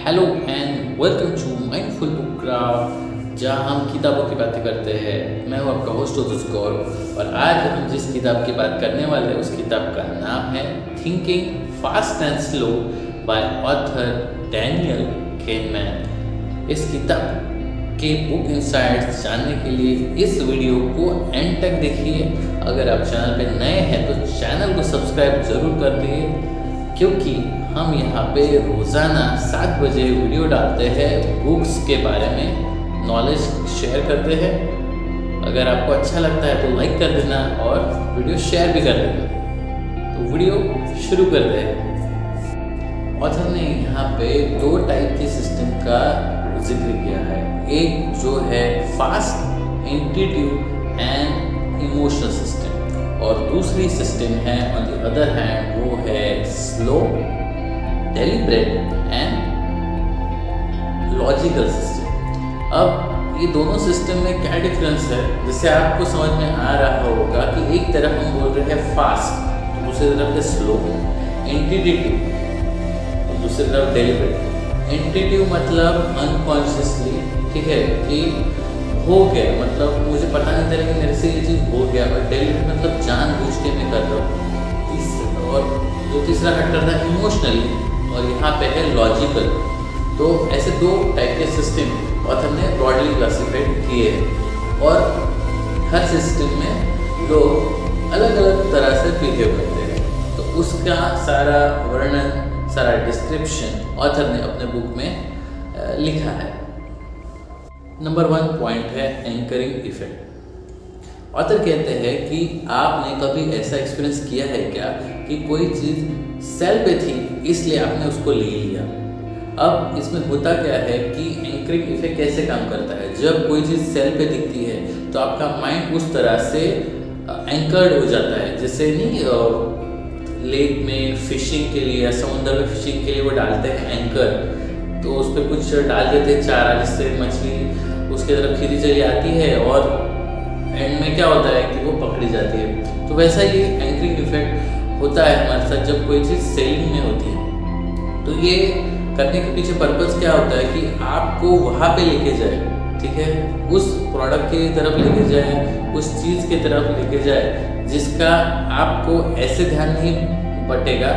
Hello and welcome to mindful book craft, जहाँ हम किताबों की बातें करते हैं। मैं हूँ आपका होस्ट गौरव और आज हम जिस किताब की बात करने वाले हैं उस किताब का नाम है thinking fast and slow by author Daniel kahneman। इस किताब के बुक इनसाइट्स जानने के लिए इस वीडियो को एंड तक देखिए। अगर आप चैनल पे नए हैं तो चैनल को सब्सक्राइब ज़रूर कर दिए, क्योंकि हम यहाँ पे रोज़ाना 7 बजे वीडियो डालते हैं, बुक्स के बारे में नॉलेज शेयर करते हैं। अगर आपको अच्छा लगता है तो लाइक कर देना और वीडियो शेयर भी कर देना। तो वीडियो शुरू करते हैं। ऑथर ने यहाँ पे 2 टाइप के सिस्टम का जिक्र किया है। एक जो है fast, intuitive and emotional system, और दूसरी सिस्टम है ऑन द अदर हैंड वो है slow, deliberate and logical system. अब ये दोनों सिस्टम में क्या डिफरेंस है, जिससे आपको समझ में आ रहा होगा कि एक तरफ हम बोल रहे हैं फास्ट, तो दूसरी तरफ है स्लो, इंट्यूटिव तो दूसरी तरफ डेलिब्रेट। इंट्यूटिव मतलब अनकॉन्शियसली, ठीक है, कि हो गया, मतलब मुझे पता नहीं था लेकिन मेरे से ये चीज़ हो गया। और डेलिब्रेट मतलब जानबूझ के मैं कर रहा हूँ। और जो तीसरा फैक्टर था इमोशनली, और यहाँ पे है लॉजिकल। तो ऐसे 2 टाइप के सिस्टम ऑथर ने ब्रॉडली क्लासिफाइड किए हैं, और हर सिस्टम में लोग अलग अलग तरह से बिहेव करते हैं। तो उसका सारा वर्णन, सारा डिस्क्रिप्शन ऑथर ने अपने बुक में लिखा है। नंबर 1 पॉइंट है एंकरिंग इफेक्ट। ऑथर कहते हैं कि आपने कभी ऐसा एक्सपीरियंस किया है क्या कि कोई चीज़ सेल पे थी इसलिए आपने उसको ले लिया। अब इसमें होता क्या है कि एंकरिंग इफेक्ट कैसे काम करता है। जब कोई चीज़ सेल पे दिखती है तो आपका माइंड उस तरह से एंकर्ड हो जाता है। जैसे नहीं लेक में फिशिंग के लिए या समुद्र में फिशिंग के लिए वो डालते हैं एंकर, तो उस पर कुछ डाल देते हैं चारा, जिससे मछली उसके तरफ खींची चली आती है और एंड में क्या होता है कि वो पकड़ी जाती है। तो वैसा ही एंकरिंग इफेक्ट होता है हमारे साथ जब कोई चीज़ सेलिंग में होती है। तो ये करने के पीछे पर्पस क्या होता है कि आपको वहाँ पे लेके जाए, ठीक है, उस प्रोडक्ट की तरफ लेके जाए, उस चीज़ की तरफ लेके जाए जिसका आपको ऐसे ध्यान नहीं बटेगा,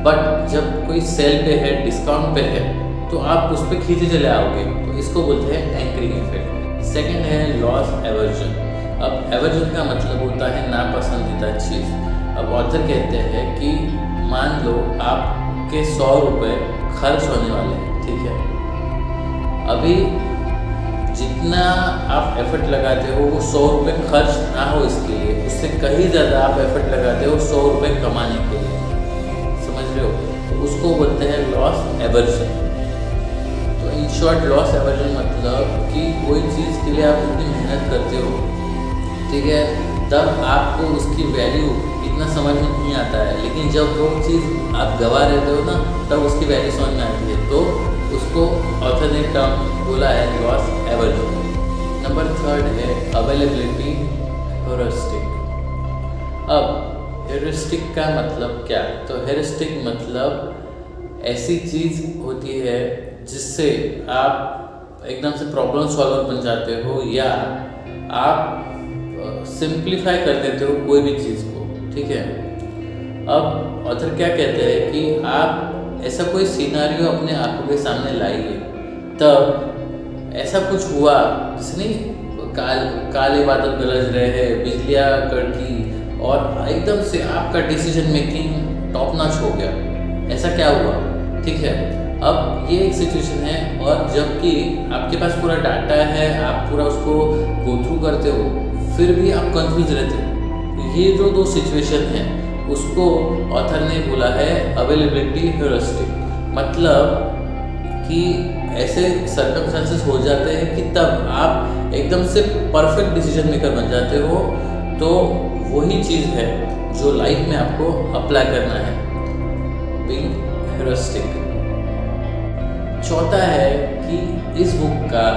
बट जब कोई सेल पे है, डिस्काउंट पे है, तो आप उस पर खींचे चले आओगे। तो इसको बोलते हैं एंकरिंग इफेक्ट। सेकेंड है लॉस एवर्जन। अब एवर्जन का मतलब होता है नापसंदीदा चीज़। अब ऑथर कहते हैं कि मान लो आपके 100 रुपये खर्च होने वाले हैं, ठीक है। अभी जितना आप एफर्ट लगाते हो वो 100 रुपये खर्च ना हो इसके लिए, उससे कहीं ज़्यादा आप एफर्ट लगाते हो 100 रुपये कमाने के लिए, समझ रहे हो। तो उसको बोलते हैं लॉस एवर्जन। तो इन शॉर्ट लॉस एवर्जन मतलब कि कोई चीज़ के लिए आप इतनी मेहनत करते हो, ठीक है, तब आपको उसकी वैल्यू इतना समझ में नहीं आता है, लेकिन जब वो चीज़ आप गवा रहते हो ना, तब उसकी वैल्यू समझ में आती है। तो उसको ऑथर ने टर्म बोला है लॉस एवर्जन। नंबर 3 है अवेलेबिलिटी हेरिस्टिक। अब हेरिस्टिक का मतलब क्या? तो हेरिस्टिक मतलब ऐसी चीज़ होती है जिससे आप एकदम से प्रॉब्लम सॉल्वर बन जाते हो, या आप सिंप्लीफाई कर देते हो कोई भी चीज़ को, ठीक है। अब ऑथर क्या कहते हैं कि आप ऐसा कोई सिनेरियो अपने आंखों के सामने लाइए, तब ऐसा कुछ हुआ जैसे नहीं काले बादल गरज रहे हैं, बिजलियाँ कड़की, और एकदम से आपका डिसीजन मेकिंग टॉप नॉच हो गया। ऐसा क्या हुआ, ठीक है। अब ये एक सिचुएशन है, और जबकि आपके पास पूरा डाटा है, आप पूरा उसको गो थ्रू करते हो, फिर भी आप कंफ्यूज रहते हो। ये जो 2 सिचुएशन हैं उसको ऑथर ने बोला है अवेलेबिलिटी हेरिस्टिक। मतलब कि ऐसे सर्कमस्टेंसेस हो जाते हैं कि तब आप एकदम से परफेक्ट डिसीजन मेकर बन जाते हो। तो वही चीज़ है जो लाइफ में आपको अप्लाई करना है, बीइंग हेरिस्टिक। चौथा है कि इस बुक का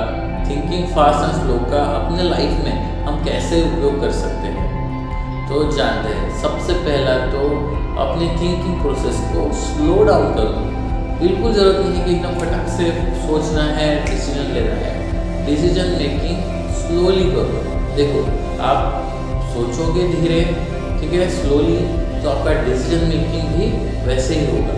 थिंकिंग फास्ट एंड स्लो का अपने लाइफ में हम कैसे उपयोग कर सकते हैं। तो जानते हैं, सबसे पहला तो अपनी थिंकिंग प्रोसेस को स्लो डाउन कर दो, बिल्कुल ज़रूरत नहीं है कि एकदम फटाक से सोचना है, डिसीजन लेना है। डिसीजन मेकिंग स्लोली करो। देखो, आप सोचोगे धीरे, ठीक है, स्लोली, तो आपका डिसीजन मेकिंग भी वैसे ही होगा,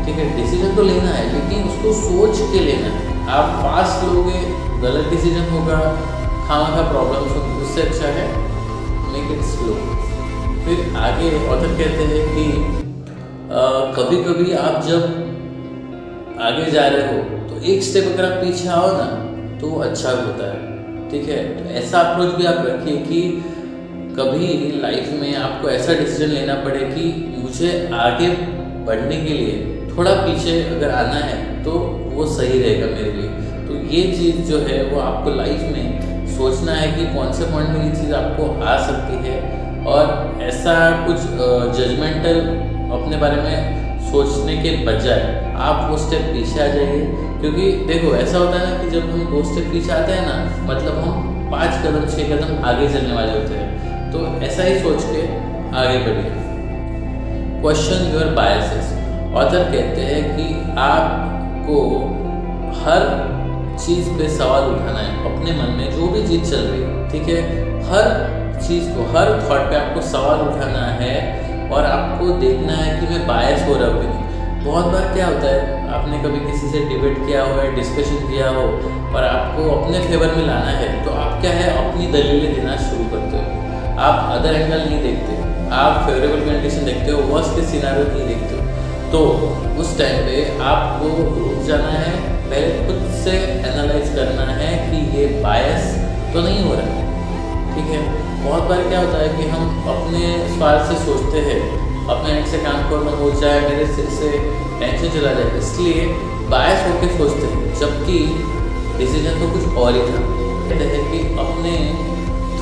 ठीक है। डिसीजन तो लेना है लेकिन उसको सोच के लेना है। आप फास्ट लोगे, गलत डिसीजन होगा, खामा प्रॉब्लम्स होंगे। उससे अच्छा है मेक इट स्लो। फिर आगे ऑथर कहते हैं कि कभी कभी आप जब आगे जा रहे हो तो एक स्टेप अगर आप पीछे आओ ना तो वो अच्छा होता है, ठीक है। तो ऐसा अप्रोच भी आप रखिए कि कभी लाइफ में आपको ऐसा डिसीजन लेना पड़े कि मुझे आगे बढ़ने के लिए थोड़ा पीछे अगर आना है तो वो सही रहेगा मेरे लिए। तो ये चीज़ जो है वो आपको लाइफ में सोचना है कि कौन से पॉइंट में ये चीज़ आपको आ सकती है, और ऐसा कुछ जजमेंटल अपने बारे में सोचने के बजाय आप वो स्टेप पीछे आ जाइए। क्योंकि देखो, ऐसा होता है ना कि जब हम 2 स्टेप पीछे आते हैं ना, मतलब हम 5 कदम 6 कदम आगे चलने वाले होते हैं। तो ऐसा ही सोच के आगे बढ़िए। Question your biases. ऑथर कहते हैं कि आपको हर चीज़ पे सवाल उठाना है। अपने मन में जो भी चीज़ चल रही है, ठीक है, हर चीज़ को, हर थॉट पे आपको सवाल उठाना है और आपको देखना है कि मैं बायस हो रहा हूँ कि नहीं। बहुत बार क्या होता है, आपने कभी किसी से डिबेट किया हो या डिस्कशन किया हो और आपको अपने फेवर में लाना है, तो आप क्या है, अपनी दलीलें देना शुरू करते हो। आप अदर एंगल नहीं देखते, आप फेवरेबल कंडीशन देखते हो, वर्स्ट के सिनारियो नहीं देखते हो। तो उस टाइम पे आपको रुक जाना है, पहले खुद से एनालाइज करना है कि ये बायस तो नहीं हो रहा है, ठीक है। बहुत बार क्या होता है कि हम अपने स्वार्थ से सोचते हैं, अपने एंड से काम करना हो जाए, मेरे सिर से टेंशन चला जाए, इसलिए बायस होकर सोचते हैं, जबकि डिसीजन तो कुछ और ही था। कहते हैं कि अपने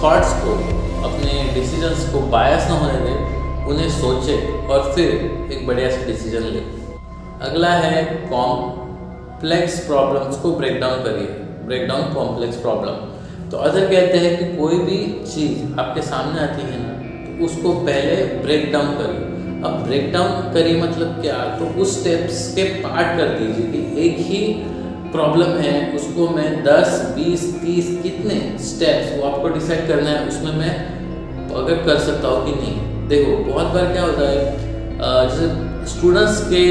थॉट्स को, अपने डिसीजंस को बायस ना होने दें, उन्हें सोचे और फिर एक बढ़िया सा डिसीजन ले। अगला है कॉम्प्लेक्स प्रॉब्लम्स को ब्रेक डाउन करिए। Break down complex problem. तो अदर कहते हैं कि कोई भी चीज़ आपके सामने आती है ना, तो उसको पहले ब्रेक डाउन करिए। अब ब्रेक डाउन करिए मतलब क्या, तो उस स्टेप्स के पार्ट कर दीजिए कि एक ही प्रॉब्लम है, उसको मैं 10, 20, 30 कितने स्टेप्स वो आपको डिसाइड करना है, उसमें मैं अगर कर सकता हूँ कि नहीं। देखो, बहुत बार क्या होता है, जैसे स्टूडेंट्स के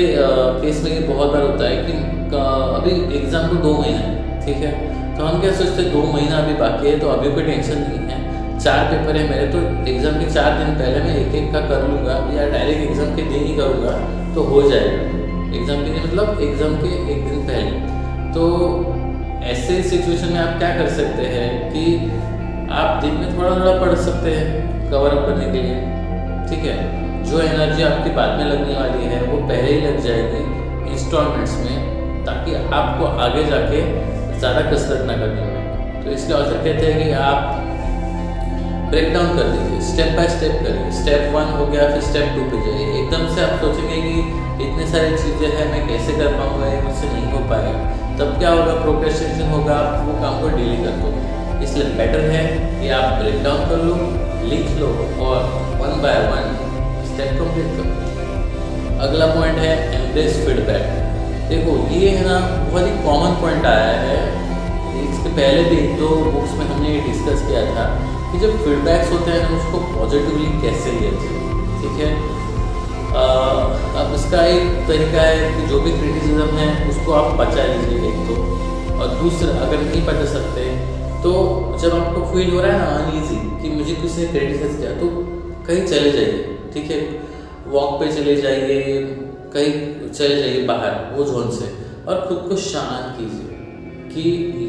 केस में ये बहुत बार होता है कि अभी एग्ज़ाम को 2 महीने हैं, ठीक है। तो हम क्या सोचते हैं, 2 महीना अभी बाकी है तो अभी कोई टेंशन नहीं है, 4 पेपर है मेरे, तो एग्ज़ाम के 4 दिन पहले मैं एक का कर लूँगा या डायरेक्ट एग्ज़ाम के दिन ही करूँगा तो हो जाएगा। एग्ज़ाम के दिन मतलब एग्ज़ाम के 1 दिन पहले। तो ऐसे सिचुएशन में आप क्या कर सकते हैं कि आप दिन में थोड़ा थोड़ा पढ़ सकते हैं कवर अप करने के लिए, ठीक है। जो एनर्जी आपकी बाद में लगने वाली है वो पहले ही लग जाएगी इंस्टॉलमेंट्स में, ताकि आपको आगे जाके ज़्यादा कसरत ना करनी पड़े। तो इसलिए ऑथर कहते हैं कि आप ब्रेक डाउन कर दीजिए, स्टेप बाय स्टेप करिए। स्टेप 1 हो गया, फिर स्टेप 2 पे जाइए। एकदम से आप सोचेंगे कि इतने सारी चीज़ें हैं, मैं कैसे कर पाऊँगा, ये मुझसे नहीं हो पाएगा, तब क्या होगा, प्रोक्रेस्टिनेशन होगा, आप वो काम को डिले कर दोगे। इसलिए बेटर है कि आप ब्रेक डाउन कर लो, लिख लो और 1 बाय 1 स्टेप कंप्लीट करो। अगला पॉइंट है एम्ब्रेस फीडबैक। देखो, ये है ना बहुत ही कॉमन पॉइंट आया है, इसके पहले भी 1-2 बुक्स में हमने ये डिस्कस किया था कि जब फीडबैक्स होते हैं ना, उसको पॉजिटिवली कैसे लिया जाए, ठीक है। अब इसका एक तरीका है कि जो भी क्रिटिसिज्म है उसको आप बचा लीजिए एक तो, और दूसरा अगर नहीं बचा सकते तो जब आपको फील हो रहा है ना अनईजी कि मुझे किसी ने क्रिटिसाइज किया, तो कहीं चले जाइए, ठीक है। वॉक पे चले जाइए, कहीं चले जाइए बाहर वो जोन से, और खुद को शांत कीजिए कि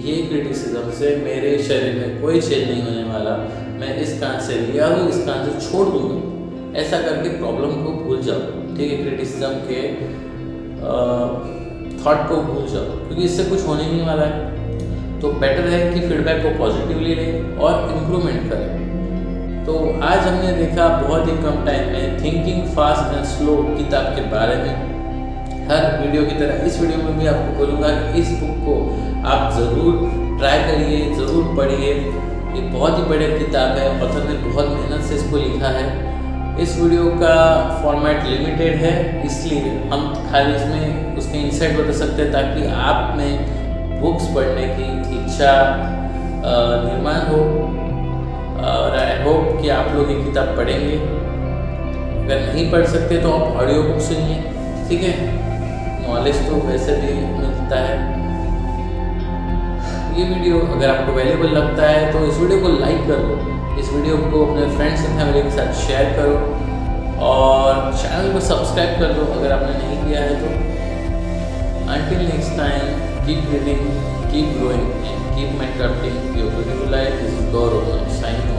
ये क्रिटिसिज्म से मेरे शरीर में कोई चेंज नहीं होने वाला, मैं इस कान से लिया हूँ, इस कान से छोड़ दूँगा। ऐसा करके प्रॉब्लम को भूल जाओ, ठीक है, क्रिटिसिज्म के थॉट को भूल जाओ, क्योंकि इससे कुछ होने नहीं वाला है। तो बेटर है कि फीडबैक को पॉजिटिवली लें और इम्प्रूवमेंट करें। तो आज हमने देखा बहुत ही कम टाइम में थिंकिंग फास्ट एंड स्लो किताब के बारे में। हर वीडियो की तरह इस वीडियो में भी आपको बोलूँगा कि इस बुक को आप ज़रूर ट्राई करिए, ज़रूर पढ़िए। ये बहुत ही बढ़िया किताब है, ऑथर ने बहुत मेहनत से इसको लिखा है इस वीडियो का फॉर्मेट लिमिटेड है, इसलिए हम खाली इसमें उसके इंसाइट बता सकते हैं ताकि आप में बुक्स पढ़ने की इच्छा निर्माण हो। और आई होप कि आप लोग ये किताब पढ़ेंगे। अगर नहीं पढ़ सकते तो आप ऑडियो बुक सुनिए, ठीक है। नॉलेज तो वैसे भी मिलता है। ये वीडियो अगर आपको वैल्यूबल लगता है तो इस वीडियो को लाइक कर दो, इस वीडियो को अपने फ्रेंड्स एंड फैमिली के साथ शेयर करो और चैनल को सब्सक्राइब कर दो अगर आपने नहीं किया है तो। Until next time, keep reading, keep growing and keep Minecrafting your beautiful life. This is Gaurav signing off.